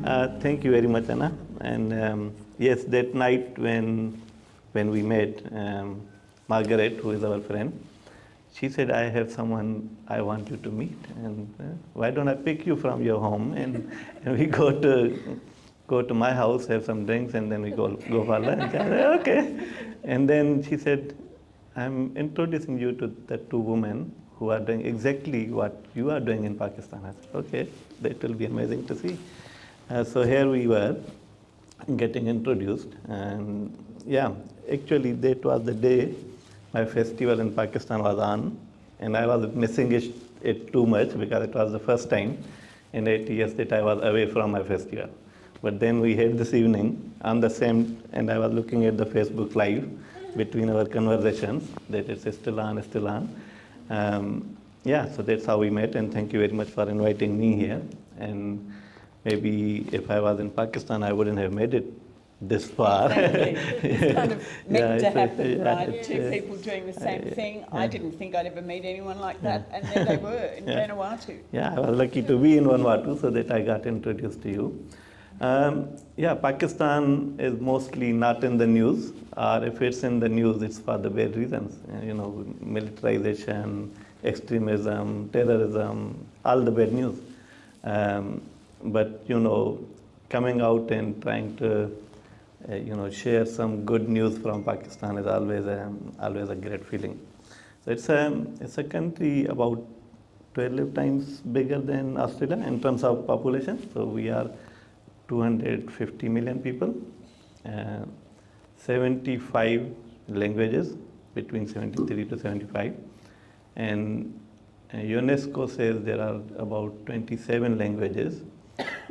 Thank you very much, Anna. And yes, that night when we met, Margaret, who is our friend, she said, "I have someone I want you to meet, and why don't I pick you from your home and we go to my house, have some drinks, and then we go for lunch." I said, "Okay." And then she said, "I'm introducing you to the two women who are doing exactly what you are doing in Pakistan." I said, "Okay, that will be amazing to see." So here we were getting introduced, and yeah, actually that was the day my festival in Pakistan was on, and I was missing it too much because it was the first time in 8 years that I was away from my festival. But then we had this evening on the same, and I was looking at the Facebook Live between our conversations that it's still on, still on. Yeah, so that's how we met, and thank you very much for inviting me here. And maybe if I was in Pakistan, I wouldn't have made it this far. Exactly. It's kind of meant to happen, right? It's, Two people doing the same thing. I didn't think I'd ever meet anyone like that, and there they were in Vanuatu. Yeah, I was lucky to be in Vanuatu so that I got introduced to you. Yeah, Pakistan is mostly not in the news, or if it's in the news, it's for the bad reasons. Militarization, extremism, terrorism, all the bad news. But coming out and trying to share some good news from Pakistan is always a great feeling. So it's a country about 12 times bigger than Australia in terms of population. So we are 250 million people, 75 languages, between 73 to 75, and UNESCO says there are about 27 languages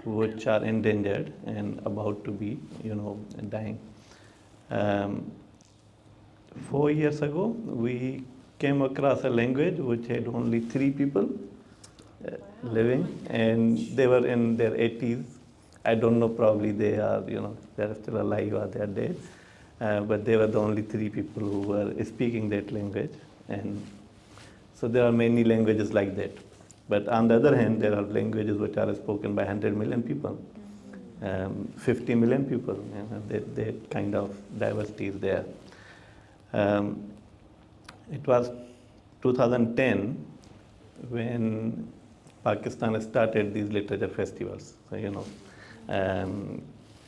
which are endangered and about to be, dying. 4 years ago, we came across a language which had only 3 people living, and they were in their 80s. I don't know, probably they are, they're still alive or they're dead. But they were the only 3 people who were speaking that language. And so there are many languages like that. But on the other hand, there are languages which are spoken by 100 million people, 50 million people. That kind of diversity is there. It was 2010 when Pakistan started these literature festivals. So,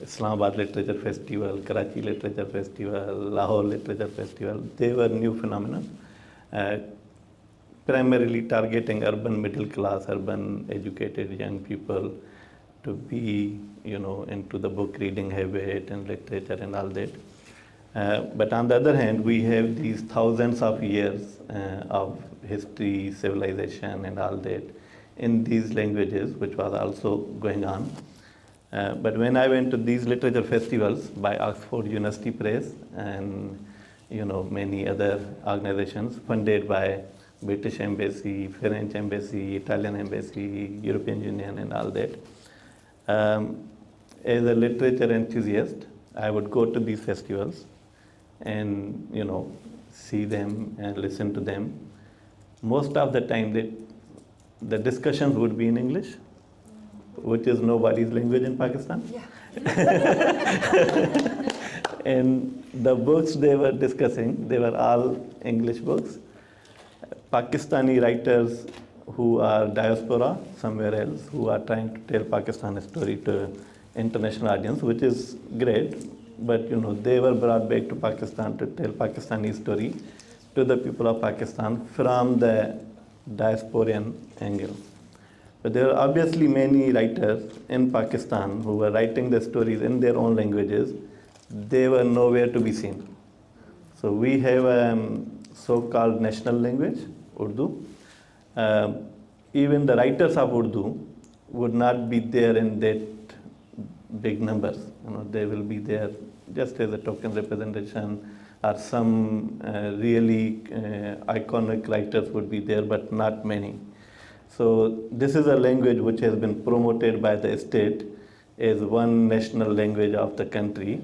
Islamabad Literature Festival, Karachi Literature Festival, Lahore Literature Festival, they were new phenomena, primarily targeting urban middle class, urban educated young people to be, into the book reading habit and literature and all that. But on the other hand, we have these thousands of years of history, civilization and all that in these languages, which was also going on. But when I went to these literature festivals by Oxford University Press and many other organizations funded by British Embassy, French Embassy, Italian Embassy, European Union and all that, as a literature enthusiast, I would go to these festivals and see them and listen to them. Most of the time the discussions would be in English, which is nobody's language in Pakistan. Yeah. And the books they were discussing, they were all English books. Pakistani writers who are diaspora somewhere else, who are trying to tell Pakistan story to international audience, which is great. But they were brought back to Pakistan to tell Pakistani story to the people of Pakistan from the diasporan angle. But there are obviously many writers in Pakistan who were writing the stories in their own languages. They were nowhere to be seen. So we have a so-called national language, Urdu. Even the writers of Urdu would not be there in that big numbers. They will be there just as a token representation, or some really iconic writers would be there, but not many. So this is a language which has been promoted by the state as one national language of the country.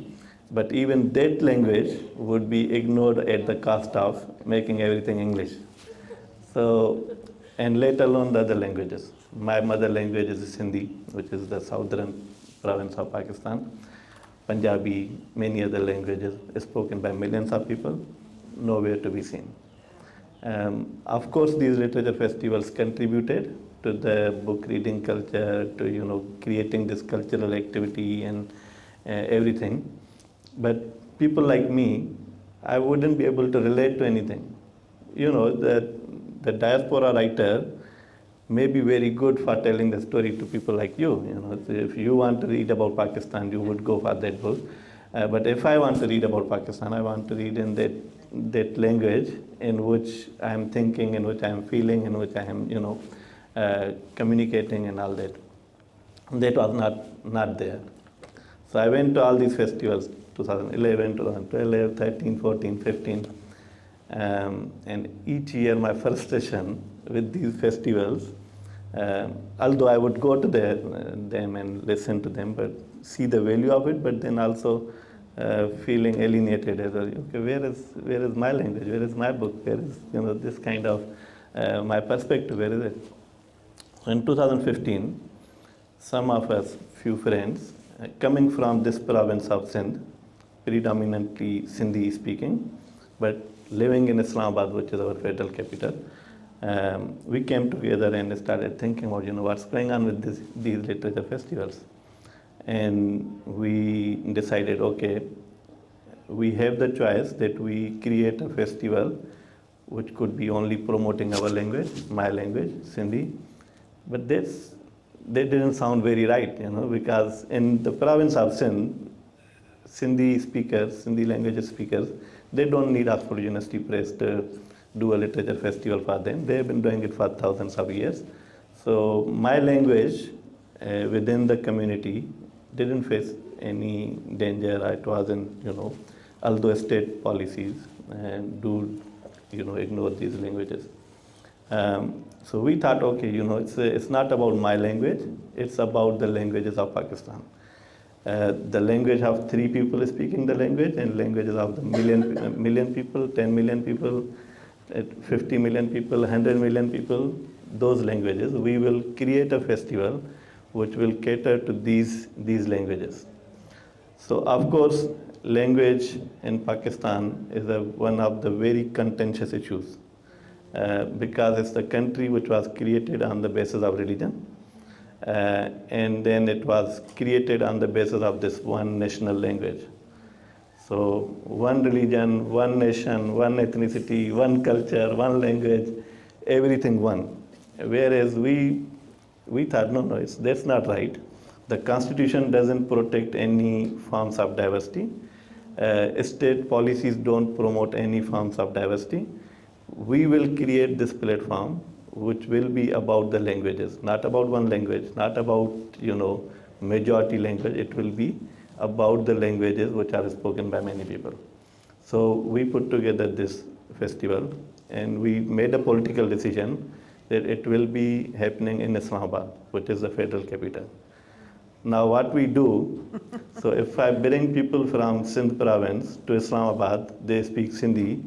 But even that language would be ignored at the cost of making everything English. So, and let alone the other languages. My mother language is Sindhi, which is the southern province of Pakistan. Punjabi, many other languages spoken by millions of people, nowhere to be seen. Of course, these literature festivals contributed to the book reading culture, to creating this cultural activity and everything. But people like me, I wouldn't be able to relate to anything. The diaspora writer may be very good for telling the story to people like you. So if you want to read about Pakistan, you would go for that book. But if I want to read about Pakistan, I want to read in that language in which I am thinking, in which I am feeling, in which I am, communicating and all that. That was not there. So I went to all these festivals, 2011, 2012, 13, 14, 15. And each year my frustration with these festivals, although I would go to them and listen to them, but see the value of it, but then also feeling alienated as well. Okay, where is my language? Where is my book? Where is this kind of my perspective? Where is it? In 2015, some of us, few friends, coming from this province of Sindh, predominantly Sindhi speaking, but living in Islamabad, which is our federal capital, we came together and started thinking about what's going on with these literature festivals. And we decided, okay, we have the choice that we create a festival which could be only promoting our language, my language, Sindhi. But that didn't sound very right, because in the province of Sindh, Sindhi language speakers, they don't need Oxford University Press to do a literature festival for them. They have been doing it for thousands of years. So my language within the community didn't face any danger. It wasn't, although state policies do, ignore these languages. So we thought, okay, it's not about my language, it's about the languages of Pakistan. The language of 3 people speaking the language, and languages of the million people, 10 million people, 50 million people, 100 million people, those languages. We will create a festival which will cater to these languages. So of course, language in Pakistan is one of the very contentious issues. Because it's the country which was created on the basis of religion, and then it was created on the basis of this one national language. So one religion, one nation, one ethnicity, one culture, one language, everything one. Whereas we thought, no, that's not right. The Constitution doesn't protect any forms of diversity. State policies don't promote any forms of diversity. We will create this platform which will be about the languages, not about one language, not about majority language. It will be about the languages which are spoken by many people. So we put together this festival, and we made a political decision that it will be happening in Islamabad, which is the federal capital. Now what we do, so if I bring people from Sindh province to Islamabad, they speak Sindhi,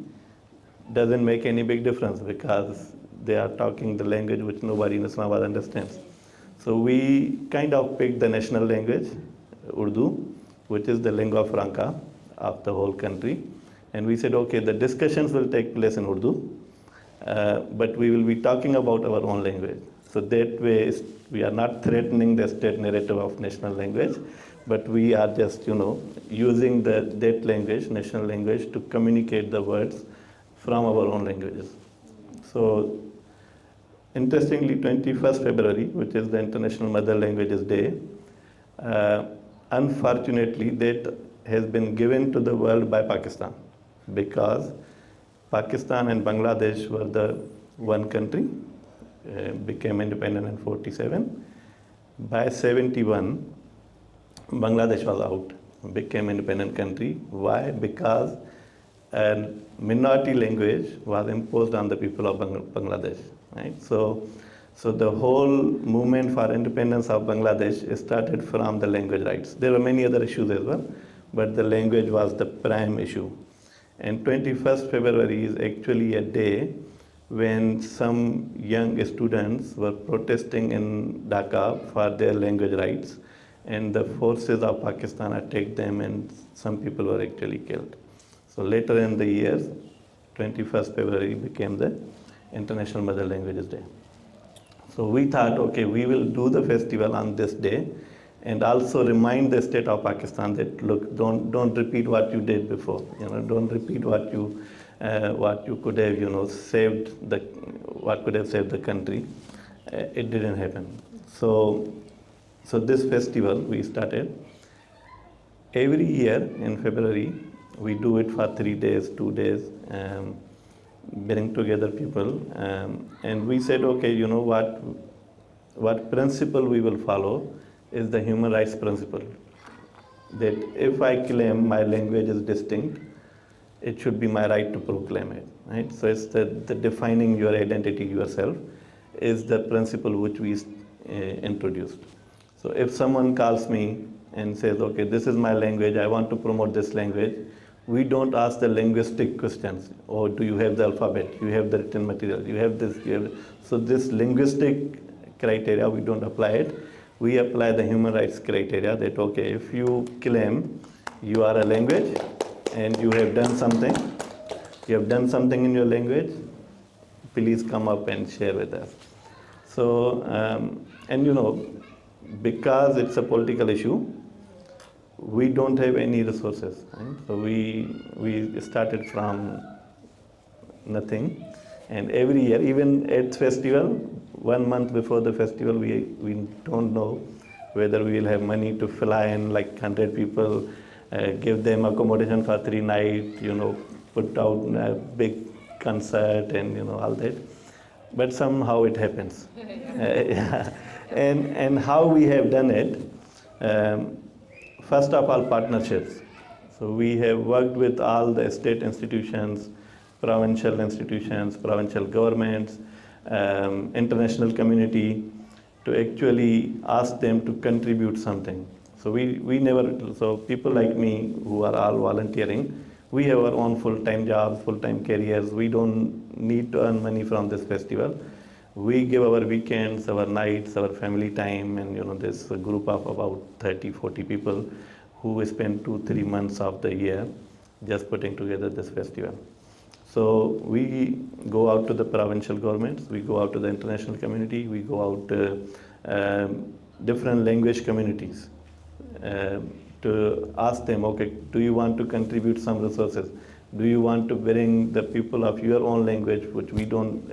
doesn't make any big difference because they are talking the language which nobody in Islamabad understands. So we kind of picked the national language, Urdu, which is the lingua franca of the whole country. And we said, okay, the discussions will take place in Urdu, but we will be talking about our own language. So that way, we are not threatening the state narrative of national language, but we are just, using that language, national language, to communicate the words from our own languages. So interestingly, 21st February, which is the International Mother Languages Day, unfortunately, that has been given to the world by Pakistan, because Pakistan and Bangladesh were the one country, became independent in 47. By 71, Bangladesh was out, became independent country. Why? Because a minority language was imposed on the people of Bangladesh, right? So the whole movement for independence of Bangladesh started from the language rights. There were many other issues as well, but the language was the prime issue. And 21st February is actually a day when some young students were protesting in Dhaka for their language rights. and the forces of Pakistan attacked them, and some people were actually killed. So later in the year, 21st February became the International Mother Languages Day. So we thought, okay, we will do the festival on this day, and also remind the state of Pakistan that, look, don't repeat what you did before. Don't repeat what you could have saved what could have saved the country. It didn't happen. So this festival we started every year in February. We do it for 3 days, 2 days, bring together people, and we said, okay, what principle we will follow is the human rights principle. That if I claim my language is distinct, it should be my right to proclaim it. Right? So it's the defining your identity yourself is the principle which we introduced. So if someone calls me and says, okay, this is my language, I want to promote this language, we don't ask the linguistic questions. Oh, do you have the alphabet? You have the written material? You have this? So this linguistic criteria, we don't apply it. We apply the human rights criteria that, okay, if you claim you are a language and you have done something in your language, please come up and share with us. So, because it's a political issue, we don't have any resources. Right? So we started from nothing, and every year, even at festival, 1 month before the festival, we don't know whether we will have money to fly in like 100 people, give them accommodation for 3 nights, put out a big concert and all that. But somehow it happens. Yeah. And how we have done it, first of all, partnerships. So we have worked with all the state institutions, provincial institutions, provincial governments, international community, to actually ask them to contribute something. So we never, so people like me who are all volunteering, we have our own full-time jobs, full-time careers. We don't need to earn money from this festival. We give our weekends, our nights, our family time, and there's a group of about 30, 40 people who spend 2-3 months of the year just putting together this festival. So we go out to the provincial governments, we go out to the international community, we go out to different language communities to ask them, okay, do you want to contribute some resources? Do you want to bring the people of your own language, which we don't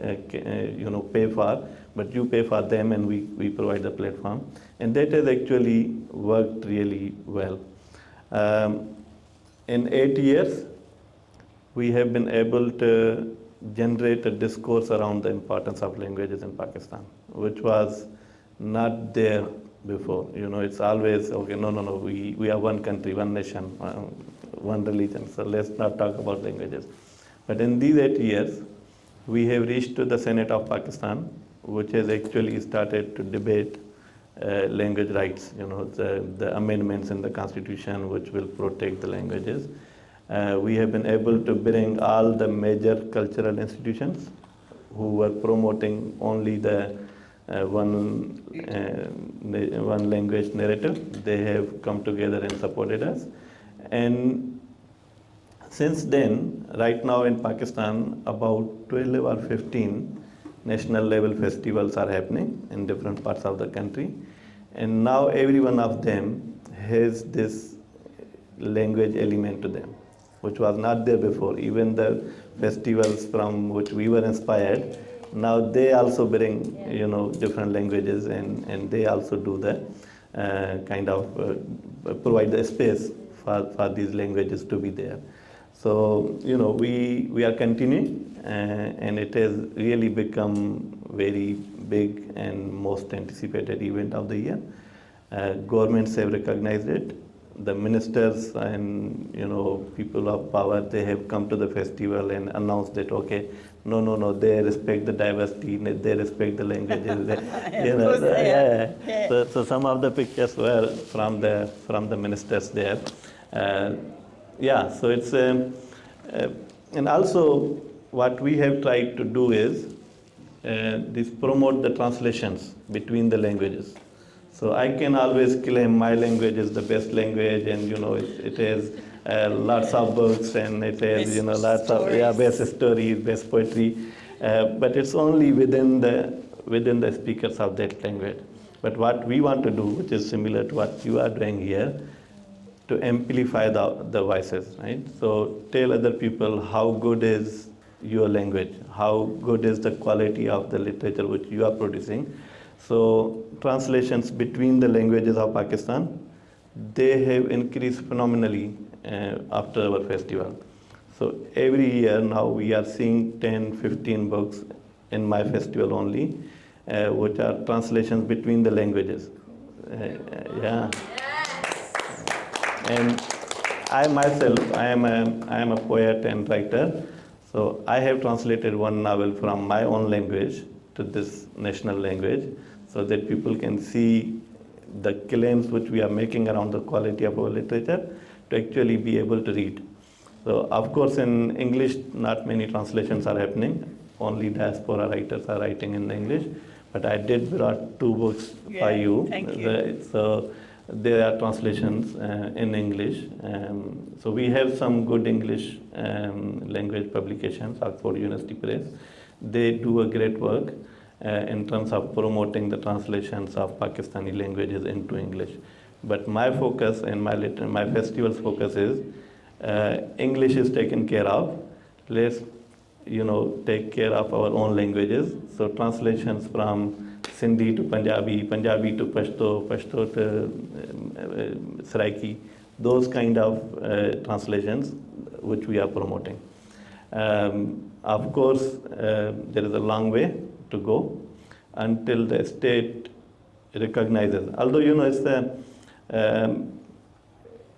pay for, but you pay for them, and we provide the platform. And that has actually worked really well. In 8 years, we have been able to generate a discourse around the importance of languages in Pakistan, which was not there before. It's always, okay, no, we are one country, one nation, one religion, so let's not talk about languages. But in these 8 years, we have reached to the Senate of Pakistan, which has actually started to debate language rights, the amendments in the constitution which will protect the languages. We have been able to bring all the major cultural institutions who were promoting only the one language narrative. They have come together and supported us. And since then, right now in Pakistan, about 12 or 15 national level festivals are happening in different parts of the country. And now every one of them has this language element to them, which was not there before. Even the festivals from which we were inspired, now they also bring, different languages, and they also do the provide the space for these languages to be there. So, we are continuing, and it has really become very big and most anticipated event of the year. Governments have recognized it. The ministers and people of power, they have come to the festival and announced that, okay, no, they respect the diversity, they respect the languages. So some of the pictures were from the ministers there. So it's and also what we have tried to do is this promote the translations between the languages. So I can always claim my language is the best language, and it has lots of books, and it has Best lots of best stories, best poetry, but it's only within the speakers of that language. But what we want to do, which is similar to what you are doing here, to amplify the voices, right? So tell other people how good is your language, how good is the quality of the literature which you are producing. So translations between the languages of Pakistan, they have increased phenomenally after our festival. So every year now we are seeing 10, 15 books in my festival only, which are translations between the languages. Yeah. And I myself, I am a poet and writer. So I have translated one novel from my own language to this national language, so that people can see the claims which we are making around the quality of our literature to actually be able to read. So of course in English, not many translations are happening. Only diaspora writers are writing in English. But I did brought 2 books for you. Thank you. So there are translations in English. So we have some good English language publications, Oxford University Press. They do a great work in terms of promoting the translations of Pakistani languages into English. But my focus and my festival's focus is English is taken care of. Let's take care of our own languages. So translations from Sindhi to Punjabi, Punjabi to Pashto, Pashto to Saraiki, those kind of translations which we are promoting. Of course, there is a long way to go until the state recognizes. Although it's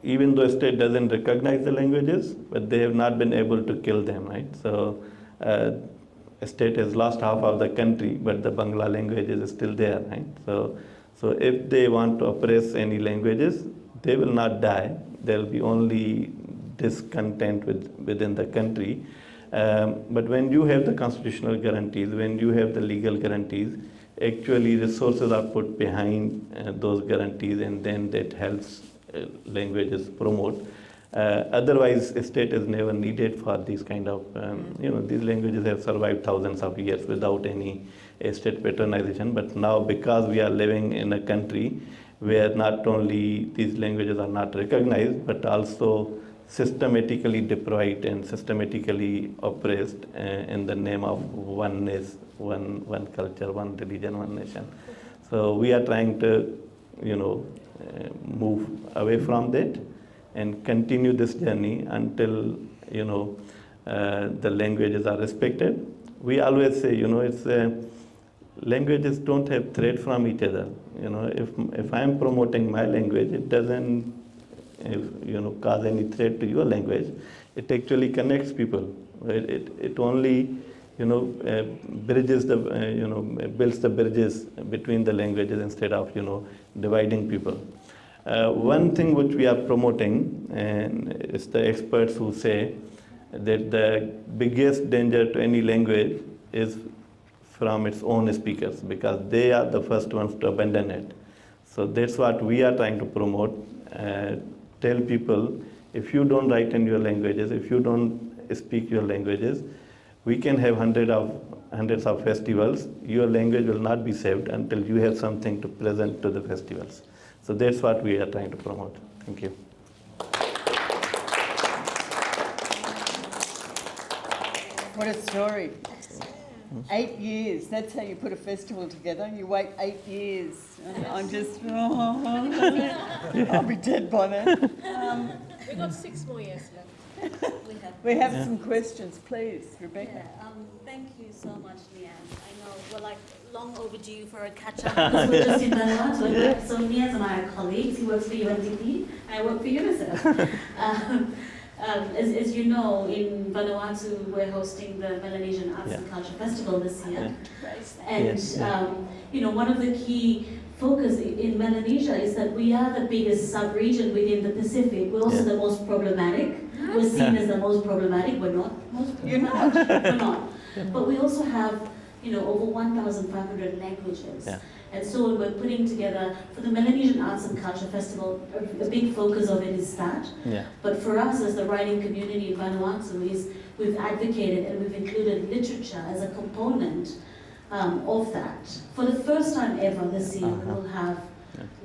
even though state doesn't recognize the languages, but they have not been able to kill them, right? So state has lost half of the country, but the Bangla language is still there, right? So if they want to oppress any languages, they will not die. There will be only discontent within the country. But when you have the constitutional guarantees, when you have the legal guarantees, actually resources are put behind those guarantees, and then that helps languages promote. Otherwise, a state is never needed for these kind of, these languages have survived thousands of years without any state patronization. But now, because we are living in a country where not only these languages are not recognized, but also systematically deprived and systematically oppressed in the name of oneness, one culture, one religion, one nation. So we are trying to, move away from that and continue this journey until the languages are respected. We always say, it's languages don't have threat from each other. If I am promoting my language, it doesn't cause any threat to your language. It actually connects people. It only bridges builds the bridges between the languages instead of dividing people. One thing which we are promoting, and it's the experts who say that the biggest danger to any language is from its own speakers, because they are the first ones to abandon it. So that's what we are trying to promote. Tell people, if you don't write in your languages, if you don't speak your languages, we can have hundreds of festivals. Your language will not be saved until you have something to present to the festivals. So that's what we are trying to promote. Thank you. What a story. 8 years, that's how you put a festival together. You wait 8 years. I'm just, I'll be dead by then. We've got 6 more years left. We have some questions, please, Rebecca. Yeah, thank you so much, Niaz. I know we're like long overdue for a catch-up because we're just in Vanuatu. So Niaz and I are colleagues. He works for UNDP, I work for UNICEF. As you know, in Vanuatu, we're hosting the Melanesian Arts and Culture Festival this year. And one of the key focus in Melanesia is that we are the biggest sub-region within the Pacific. We're also the most problematic. We're seen as the most problematic. We're not most problematic. We're not. But we also have, over 1,500 languages. And so when we're putting together, for the Melanesian Arts and Culture Festival, a big focus of it is that. Yeah. But for us as the writing community in Vanuatu is we've advocated and we've included literature as a component of that. For the first time ever this year, we will have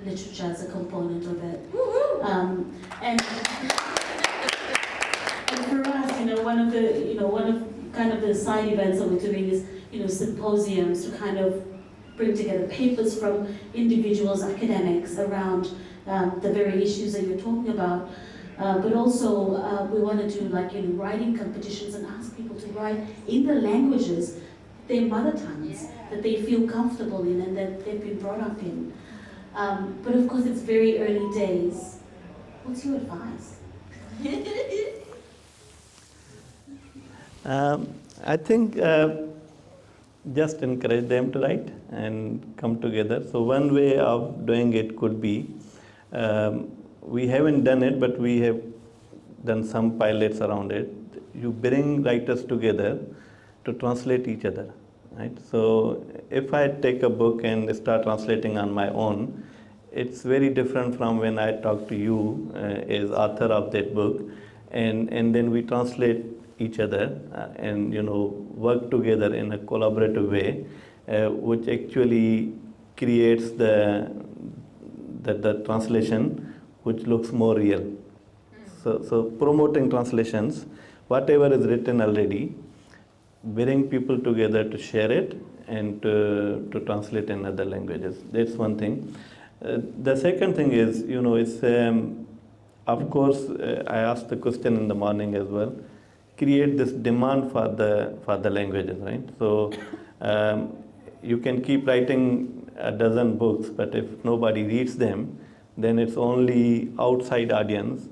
literature as a component of it. And for us, one of kind of the side events that we're doing is, symposiums to kind of bring together papers from individuals, academics around the very issues that you're talking about. But also, we want to do writing competitions and ask people to write in the languages, their mother tongues, that they feel comfortable in and that they've been brought up in. But of course, it's very early days. What's your advice? I think just encourage them to write and come together. So one way of doing it could be, we haven't done it, but we have done some pilots around it. You bring writers together to translate each other, right? So if I take a book and start translating on my own, it's very different from when I talk to you as author of that book, and then we translate each other and work together in a collaborative way, which actually creates the translation which looks more real. So promoting translations, whatever is written already, bring people together to share it and to translate in other languages. That's one thing. The second thing is, it's of course I asked the question in the morning as well. Create this demand for the languages, right? So you can keep writing a dozen books, but if nobody reads them, then it's only outside audience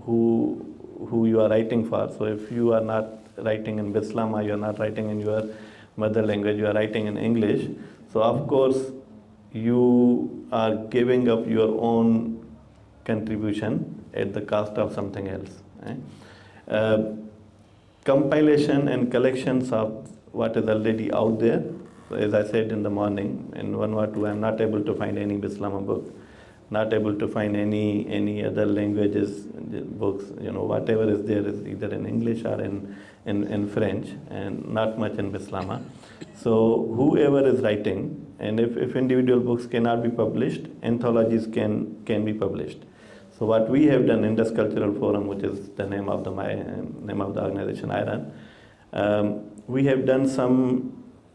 who you are writing for. So if you are not writing in Bislama, you are not writing in your mother language, you are writing in English. So of course you are giving up your own contribution at the cost of something else, right? Compilation and collections of what is already out there. So as I said in the morning, in Vanuatu, I'm not able to find any Bislama book, not able to find any other languages books. Whatever is there is either in English or in French, and not much in Bislama. So whoever is writing, and if individual books cannot be published, anthologies can be published. So what we have done, Indus Cultural Forum, which is the name of the organization I run, we have done some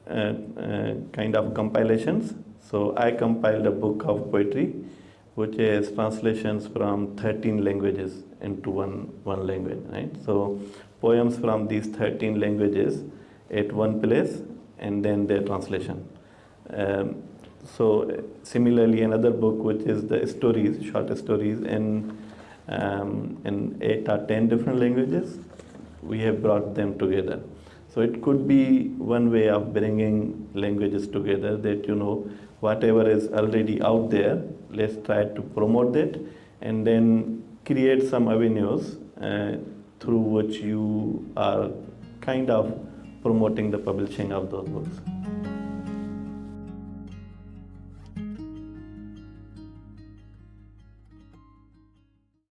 kind of compilations. So I compiled a book of poetry, which is translations from 13 languages into one language, right? So poems from these 13 languages at one place, and then their translation. So similarly, another book which is the stories, short stories in 8 or 10 different languages, we have brought them together. So it could be one way of bringing languages together, that whatever is already out there, let's try to promote that, and then create some avenues through which you are kind of promoting the publishing of those books.